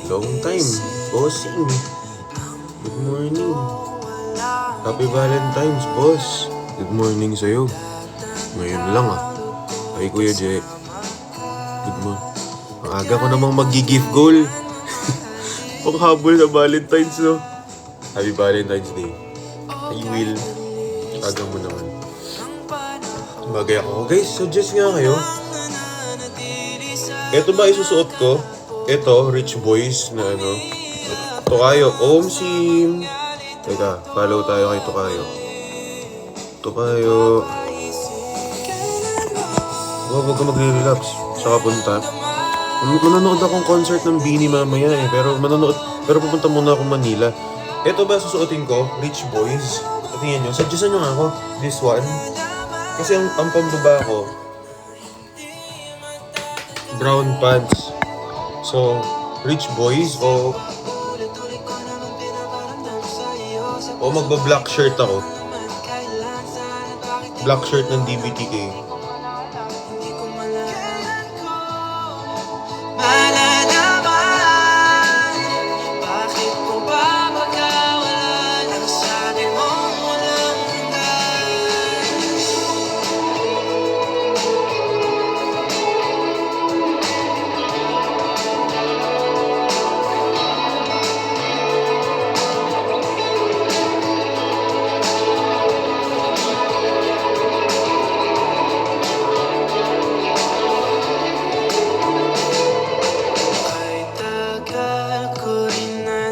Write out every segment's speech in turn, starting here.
Long time. Bossing. Good morning. Happy Valentine's, boss. Good morning sa'yo. Ngayon lang Ay, Kuya Je. Good morning. Ang aga ko namang mag-gift goal. Panghabol na Valentine's, no? Happy Valentine's Day. Ay, Will. Aga mo naman. Bagay ako. Guys, suggest nga kayo. Ito ba isusuot ko? Ito, Rich Boys na ano. Tokayo, Omsim. Teka, follow tayo kay Tokayo. Tokayo. Huwag ka magre-relapse. Saka punta. Manonood akong concert ng Beanie mamaya Pero pupunta muna ako Manila. Ito ba susuotin ko? Rich Boys. Tingnan nyo. Suggest nyo nga ako. This one. Kasi ang pambaba ko, brown pants. So, Rich Boys o magba-black shirt ako. Black shirt ng DBTK.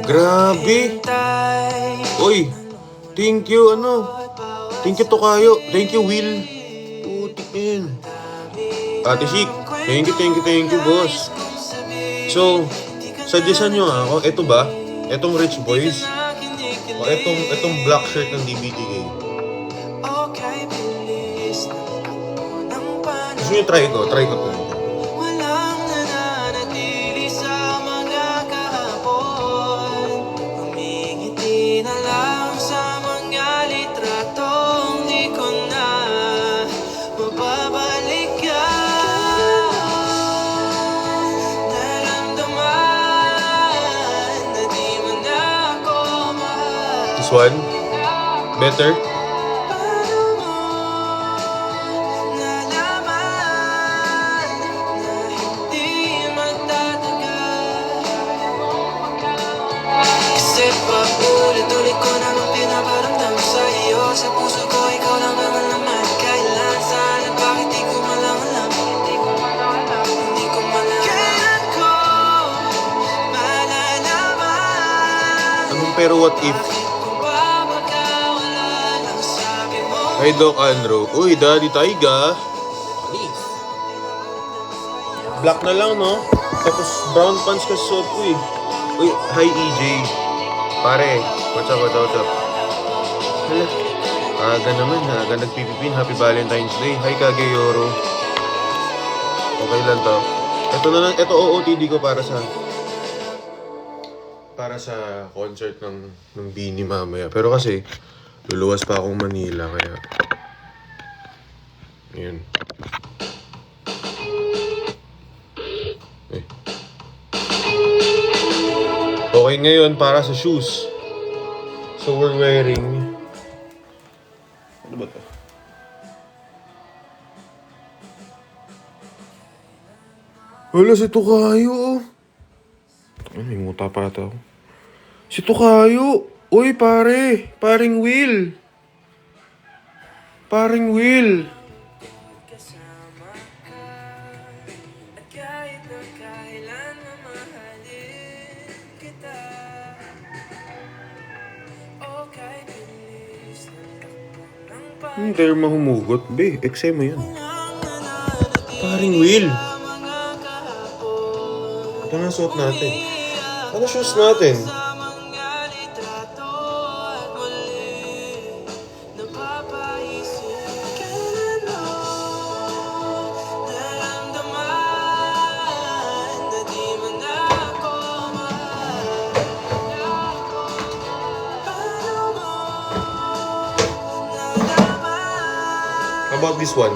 Grabe! Oy! Thank you, Thank you, Tokayo. Thank you, Will. Putik yan. Ate Chic. Thank you, boss. So, suggestan nyo ako. Ito ba? Itong Rich Boys? O itong black shirt ng DBTK? Gusto nyo try ko? Try ko to. One better. Kasi paulit-ulit ko naman pinaparamdam sa iyo. Sa puso ko ikaw lang ang alaman. Kailan, saan, at bakit di ko malang alam. Hindi ko malang kailan ko malalaman. Anong pero what if? Hi, Doc Andrew. Uy, Daddy Taiga. Black na lang, no? Tapos brown pants ka suot ko eh. Uy, hi EJ. Pare, what's up? Hala. Aga naman, aga nagpipipin. Happy Valentine's Day. Hi, Kageyoro. Okay lang to. Ito na lang, ito OOTD ko para sa concert ng Beanie mamaya. Pero kasi, luluwas pa akong Manila, kaya yun. Okay, ngayon para sa shoes. So we're wearing, ano ba to? Wala, si Tokayo. May muta pa ata ako. Si Tokayo. Uy, paring Will. Dahil mahumugot, be. Eksema yan. Paring Will. Ito na suot natin. Ano shoes natin? How about this one?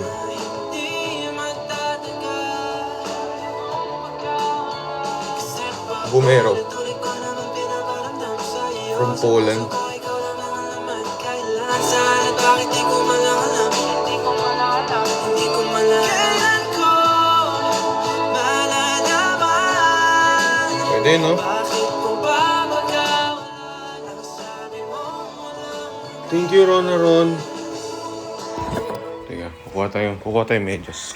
Vomero. From Poland. Pwede, no? Thank you, Ron na Ron. Teka, kukuha tayo medyas.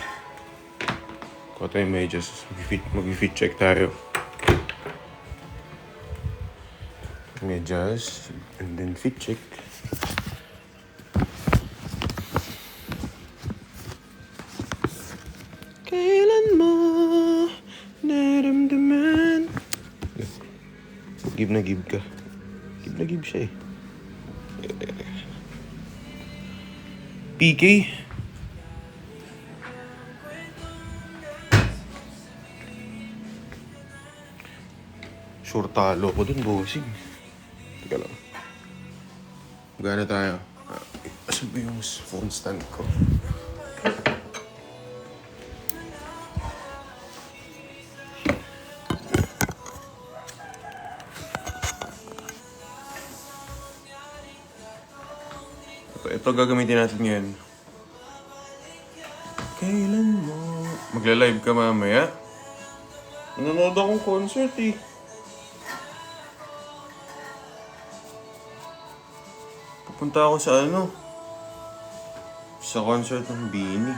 Kukuha tayo medyas. Mag-fit check tayo. Medyas, and then fit check. Kailan mo naramdaman? Give na give ka. Give na give siya eh. PK? Sure talo ko dun, bossing. Teka lang. Magana tayo. Asan ba yung phone stand ko? Ito gagamitin natin ngayon. Kailan mo? Magla-live ka mamaya? Nanonood akong concert eh. Pupunta ako sa sa concert ng Bini.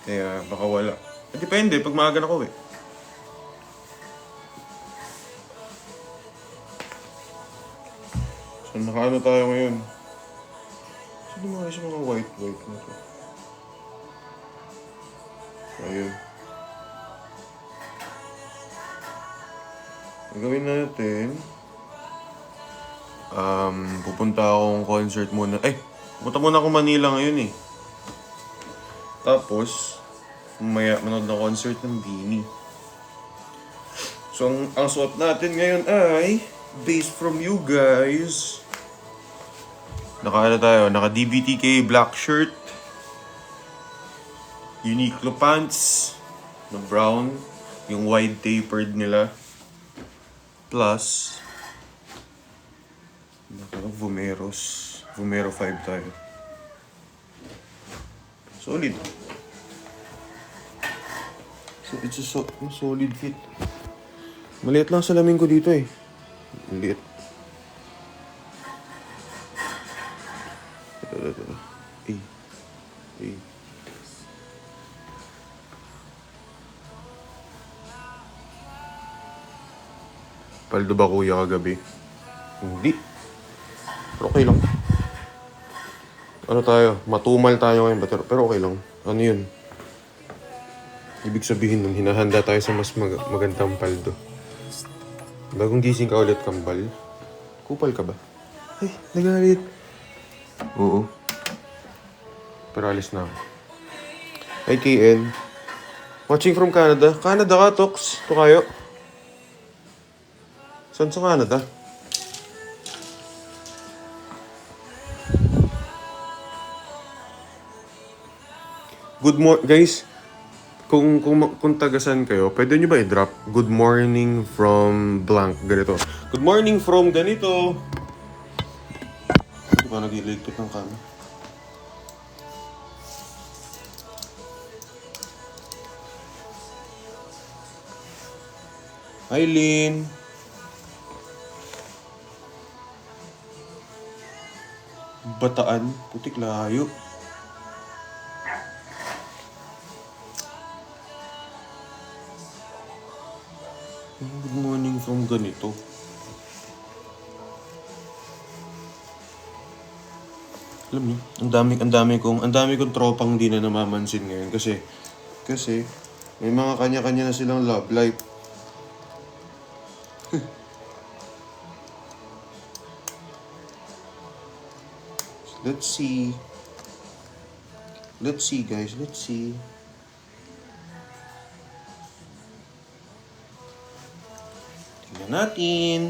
Kaya baka wala. Depende, pag maaga na ko eh. So nakaano tayo ngayon? Sino mga isa mga white na to? Ayun. Ang gawin natin, pupunta akong concert muna. Pupunta muna ako Manila ngayon eh. Tapos, mamaya manood na concert ng Bini. So, ang suot natin ngayon ay based from you guys. Naka DBTK black shirt, Uniqlo pants na brown, yung wide tapered nila, plus Vomero 5 tayo. Solid. So it's a solid fit. Maliit lang salamin ko dito eh. Maliit. Paldo ba kuya kagabi? Hindi. Pero okay lang. Matumal tayo ngayon. Pero okay lang. Ano yun? Ibig sabihin nun, hinahanda tayo sa mas magandang paldo. Bagong gising ka ulit, kambal. Kupal ka ba? Ay, nagalit. Oo. Pero alis na ako. Hi, KN. Watching from Canada. Canada ka, Tox. Ito kayo. Saan sa Canada? Good morning, guys. Kung tagasan kayo, pwede nyo ba i-drop? Good morning from blank. Ganito. Good morning from ganito. Hindi ba nag-electric ng kami? Hi, Lynn. Bataan. Putik layo. Good morning from ganito. Alam niyo, ang dami kong tropang di na namamansin ngayon kasi may mga kanya-kanya na silang love life. Let's see guys, let's see. Tingnan natin.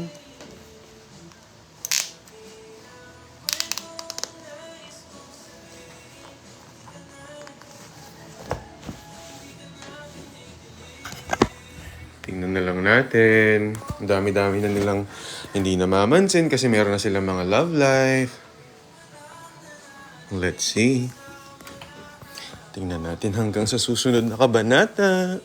Tingnan na lang lang natin. Ang dami-dami na nilang hindi namamansin kasi meron na silang mga love life. Let's see. Tingnan natin hanggang sa susunod na kabanata.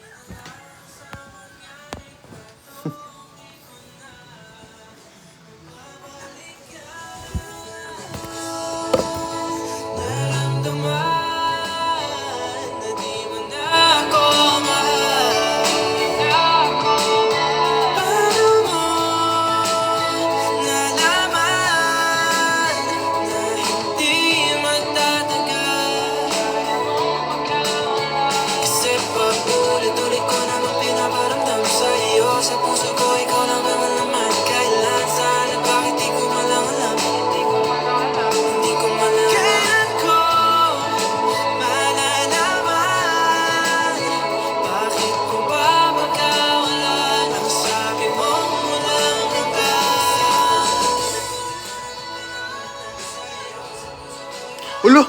Ulo!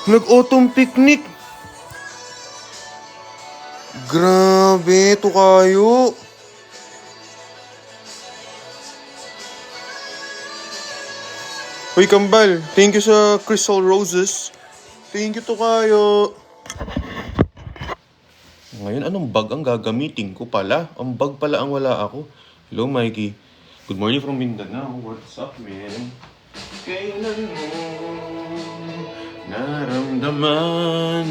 Nag-autumn picnic! Grabe, ito kayo! Uy, Kambal, thank you sa crystal roses. Thank you to kayo. Ngayon, anong bag ang gagamitin ko pala? Ang bag pala ang wala ako. Hello, Mikey. Good morning from Mindanao. What's up, man? Kailan mo naramdaman?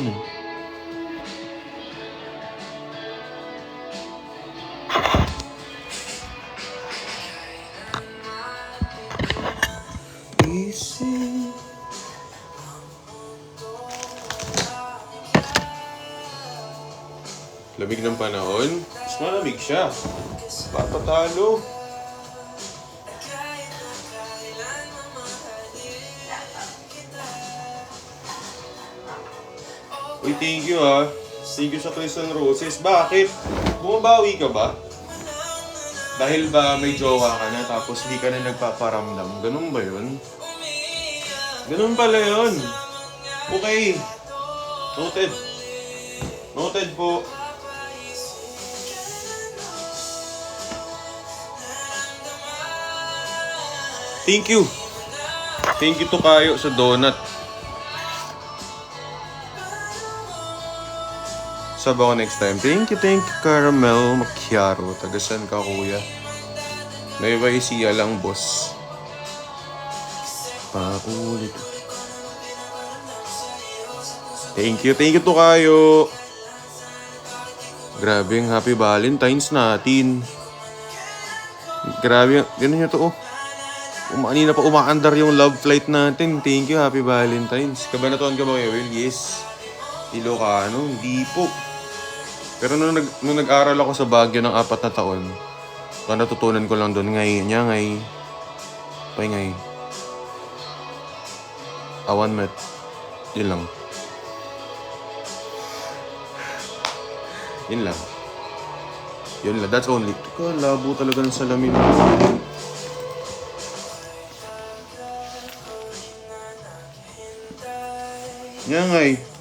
Isip. Lamig ng panahon? Mas malamig siya. Papatalo. Uy, thank you ah. Thank you sa Crystal Roses. Bakit? Bumabawi ka ba? Dahil ba may jowa ka na tapos di ka na nagpaparamdam? Ganun ba yun? Ganun pala yun. Okay. Noted. Noted po. Thank you. Thank you to kayo sa donut. Sabaw next time. Thank you, Caramel Macchiato. Tagasan ka, kuya. May siya lang, boss. Paulit. Thank you to kayo. Grabe ang Happy Valentine's natin. Grabe, ganun nyo to, oh. Kanina pa umaandar yung love flight natin. Thank you, Happy Valentine's. Kabanatuan ka ba kayo, Will? Yes. Ilocano? Hindi po. Pero nung nag-aral ako sa Baguio ng 4 na taon, natutunan ko lang doon ngay. Awan met. Yun lang. Yun lang. That's only. Labo talaga ng salamin. Ngay.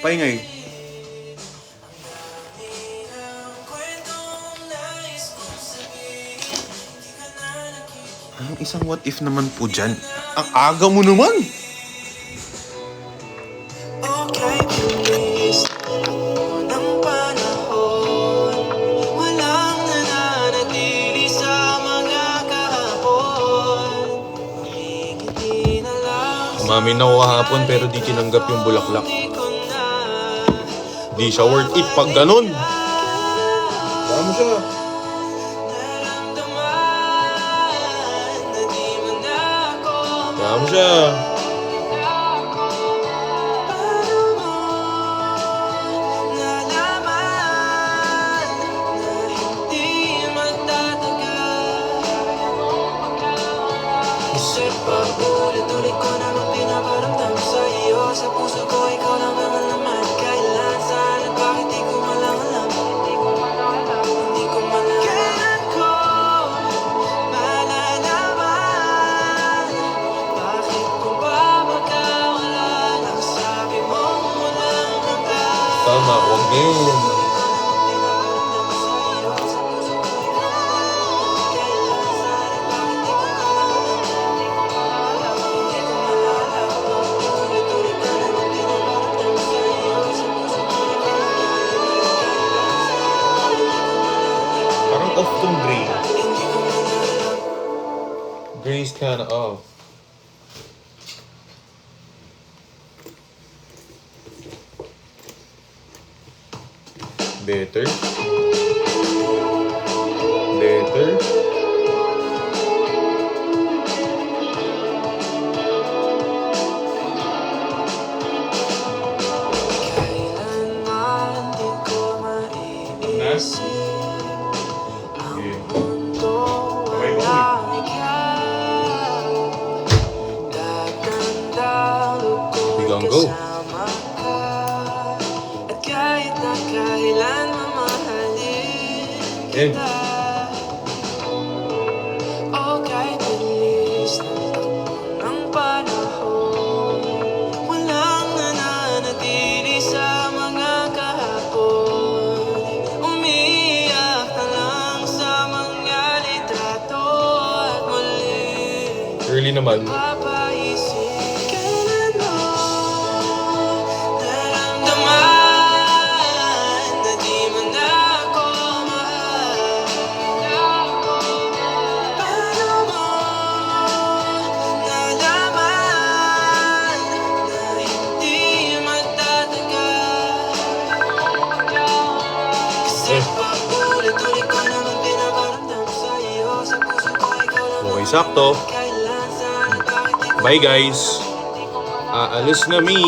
Paingay. Anong isang what if naman po dyan? Ang aga mo naman! Okay, please. Ng panahon, walang nananatili sa mga kahapon. Umamin ako kahapon pero di tinanggap yung bulaklak. Di siya worth it pag ganun. Kaya mo siya. Kaya mo siya. Ulit-ulit ko naman pinaparamdam sa iyo. Sa puso ko ikaw lang ang laman. Kailan, saan, at bakit di ko malang alam. Hindi ko malang kailan ko malalaman. Bakit ko ba magkawala? Ang sabi mo walang hanggan. Tama, huwag din. off tong gray. Gray's kinda off. Better. Better. Nas. Okay. Okay, we gonna go. Yan. Early naman. Okay, sakto. Bye guys. Aalis na mi.